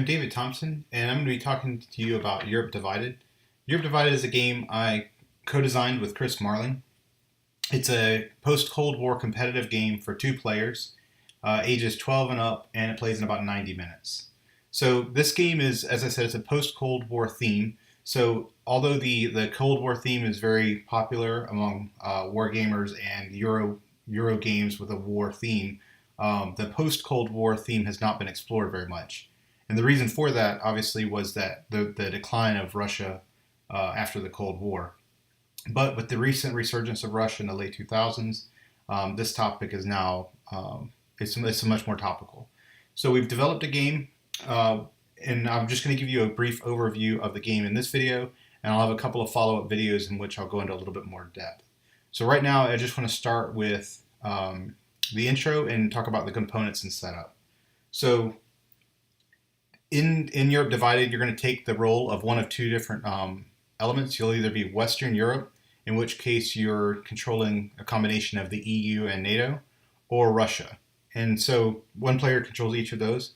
I'm David Thompson, and I'm going to be talking to you about Europe Divided. Europe Divided is a game I co-designed with Chris Marling. It's a post-Cold War competitive game for two players, ages 12 and up, and it plays in about 90 minutes. So this game is, as I said, it's a post-Cold War theme. So although the Cold War theme is very popular among war gamers and Euro games with a war theme, the post-Cold War theme has not been explored very much. And the reason for that, obviously, was that the decline of Russia after the Cold War. But with the recent resurgence of Russia in the late 2000s, this topic is now it's much more topical. So we've developed a game, and I'm just going to give you a brief overview of the game in this video, and I'll have a couple of follow-up videos in which I'll go into a little bit more depth. So right now, I just want to start with the intro and talk about the components and setup. So in Europe Divided, you're going to take the role of one of two different elements. You'll either be Western Europe, in which case you're controlling a combination of the EU and NATO, or Russia. And so one player controls each of those.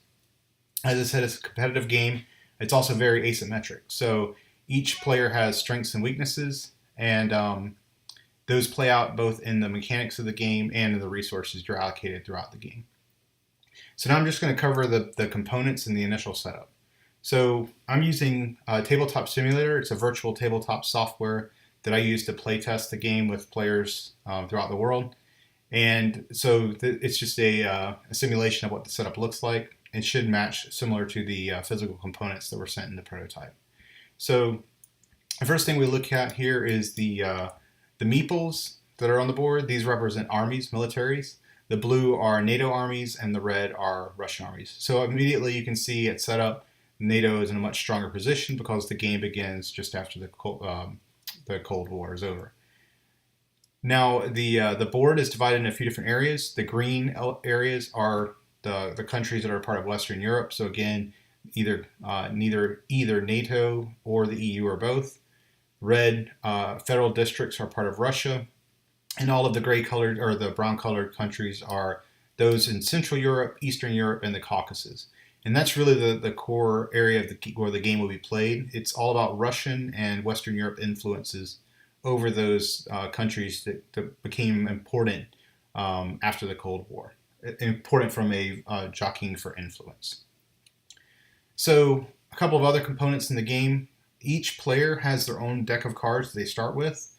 As I said, it's a competitive game. It's also very asymmetric. So each player has strengths and weaknesses, and those play out both in the mechanics of the game and in the resources you're allocated throughout the game. So now I'm just going to cover the components and the initial setup. So I'm using Tabletop Simulator. It's a virtual tabletop software that I use to play test the game with players throughout the world. And so it's just a simulation of what the setup looks like. It should match similar to the physical components that were sent in the prototype. So the first thing we look at here is the meeples that are on the board. These represent armies, militaries. The blue are NATO armies, and the red are Russian armies. So immediately you can see at setup, NATO is in a much stronger position because the game begins just after the Cold War is over. Now the board is divided into a few different areas. The green areas are the countries that are part of Western Europe. So again, either NATO or the EU or both. Red federal districts are part of Russia. And all of the gray colored or the brown colored countries are those in Central Europe, Eastern Europe, and the Caucasus. And that's really the core area of where the game will be played. It's all about Russian and Western Europe influences over those countries that became important after the Cold War. Important from a jockeying for influence. So a couple of other components in the game. Each player has their own deck of cards they start with.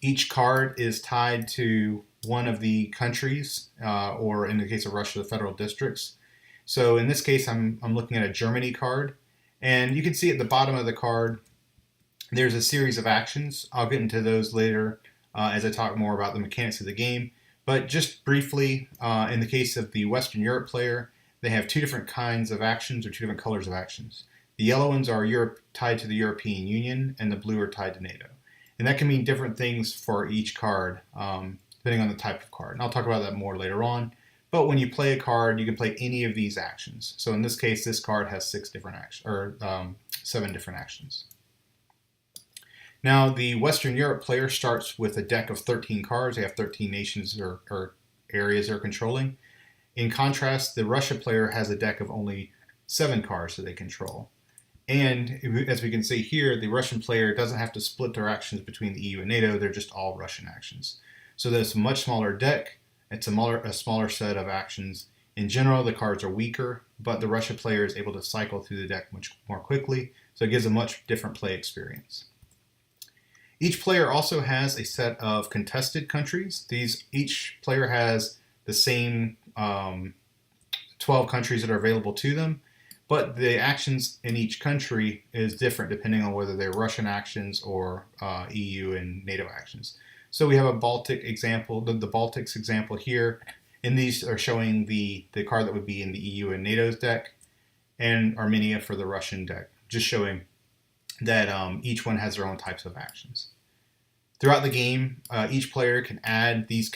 Each card is tied to one of the countries, or in the case of Russia, the federal districts. So in this case, I'm looking at a Germany card, and you can see at the bottom of the card, there's a series of actions. I'll get into those later as I talk more about the mechanics of the game. But just briefly, in the case of the Western Europe player, they have two different kinds of actions or two different colors of actions. The yellow ones are Europe tied to the European Union, and the blue are tied to NATO. And that can mean different things for each card, depending on the type of card. And I'll talk about that more later on. But when you play a card, you can play any of these actions. So in this case, this card has 7 different actions. Now, the Western Europe player starts with a deck of 13 cards. They have 13 nations or areas they're controlling. In contrast, the Russia player has a deck of only 7 cards that they control. And as we can see here, the Russian player doesn't have to split their actions between the EU and NATO. They're just all Russian actions. So there's a much smaller deck. It's a smaller set of actions. In general, the cards are weaker, but the Russia player is able to cycle through the deck much more quickly. So it gives a much different play experience. Each player also has a set of contested countries. Each player has the same 12 countries that are available to them. But the actions in each country is different depending on whether they're Russian actions or EU and NATO actions. So we have a Baltic example, the Baltics example here, and these are showing the card that would be in the EU and NATO's deck, and Armenia for the Russian deck, just showing that each one has their own types of actions. Throughout the game, each player can add these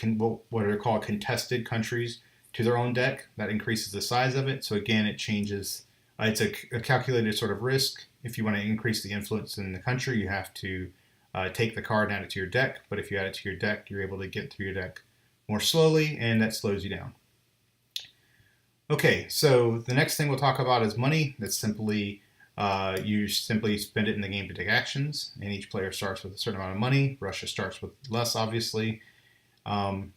what are called contested countries to their own deck. That increases the size of it. So again, it changes. It's a calculated sort of risk. If you want to increase the influence in the country, you have to take the card and add it to your deck. But if you add it to your deck, you're able to get through your deck more slowly, and that slows you down. Okay, so the next thing we'll talk about is money. That's simply you simply spend it in the game to take actions, and each player starts with a certain amount of money. Russia starts with less, obviously. Um,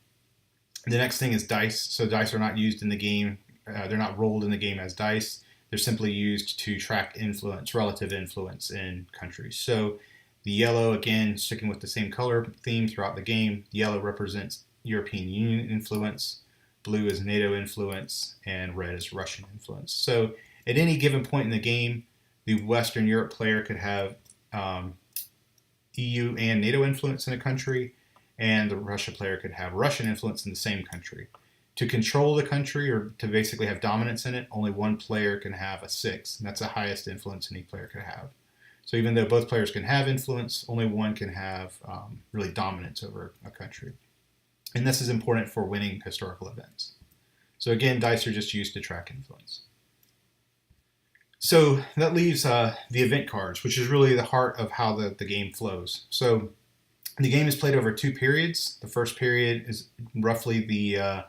the next thing is dice. So dice are not used in the game. They're not rolled in the game as dice. They're simply used to track influence, relative influence in countries. So the yellow, again, sticking with the same color theme throughout the game, yellow represents European Union influence, blue is NATO influence, and red is Russian influence. So at any given point in the game, the Western Europe player could have um, EU and NATO influence in a country, and the Russia player could have Russian influence in the same country. To control the country or to basically have dominance in it, only one player can have a 6, and that's the highest influence any player could have. So even though both players can have influence, only one can have really dominance over a country. And this is important for winning historical events. So again, dice are just used to track influence. So that leaves the event cards, which is really the heart of how the game flows. So the game is played over 2 periods. The first period is roughly the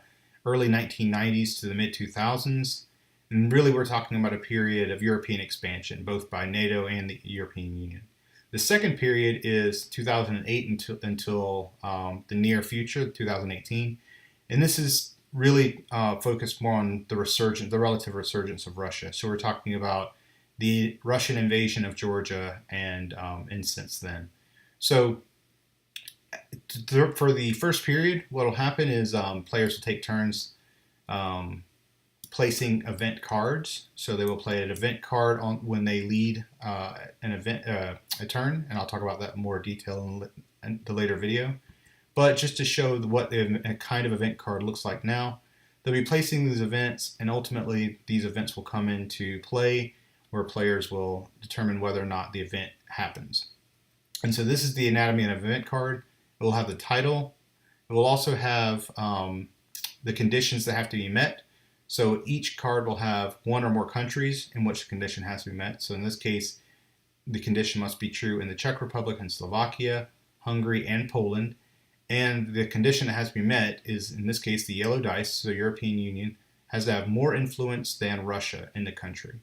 early 1990s to the mid 2000s. And really, we're talking about a period of European expansion, both by NATO and the European Union. The second period is 2008 until the near future, 2018. And this is really focused more on the relative resurgence of Russia. So we're talking about the Russian invasion of Georgia and since then. So for the first period, what will happen is players will take turns um, placing event cards. So they will play an event card on when they lead a turn, and I'll talk about that in more detail in the later video. But just to show what a kind of event card looks like now, they'll be placing these events, and ultimately these events will come into play where players will determine whether or not the event happens. And so this is the anatomy of an event card. It will have the title. It will also have the conditions that have to be met. So each card will have one or more countries in which the condition has to be met. So in this case, the condition must be true in the Czech Republic and Slovakia, Hungary, and Poland. And the condition that has to be met is, in this case, the yellow dice, so the European Union, has to have more influence than Russia in the country.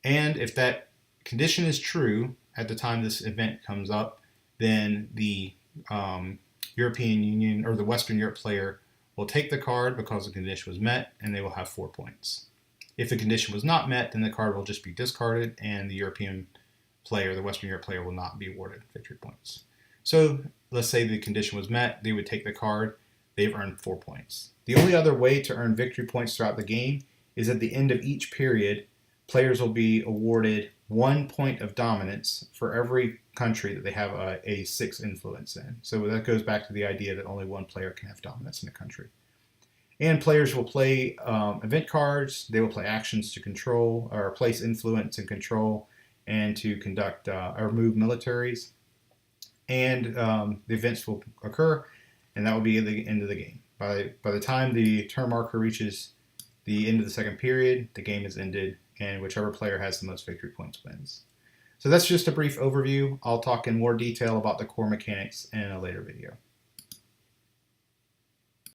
And if that condition is true at the time this event comes up, then the European Union or the Western Europe player will take the card because the condition was met, and they will have 4 points. If the condition was not met, then the card will just be discarded, and the European player, the Western Europe player, will not be awarded victory points. So let's say the condition was met, they would take the card, they've earned 4 points. The only other way to earn victory points throughout the game is at the end of each period, players will be awarded 1 point of dominance for every country that they have a 6 influence in. So that goes back to the idea that only one player can have dominance in a country. And players will play event cards, they will play actions to control or place influence and control and to conduct or move militaries. And the events will occur, and that will be the end of the game. By the time the turn marker reaches the end of the second period, the game is ended, and whichever player has the most victory points wins. So that's just a brief overview. I'll talk in more detail about the core mechanics in a later video.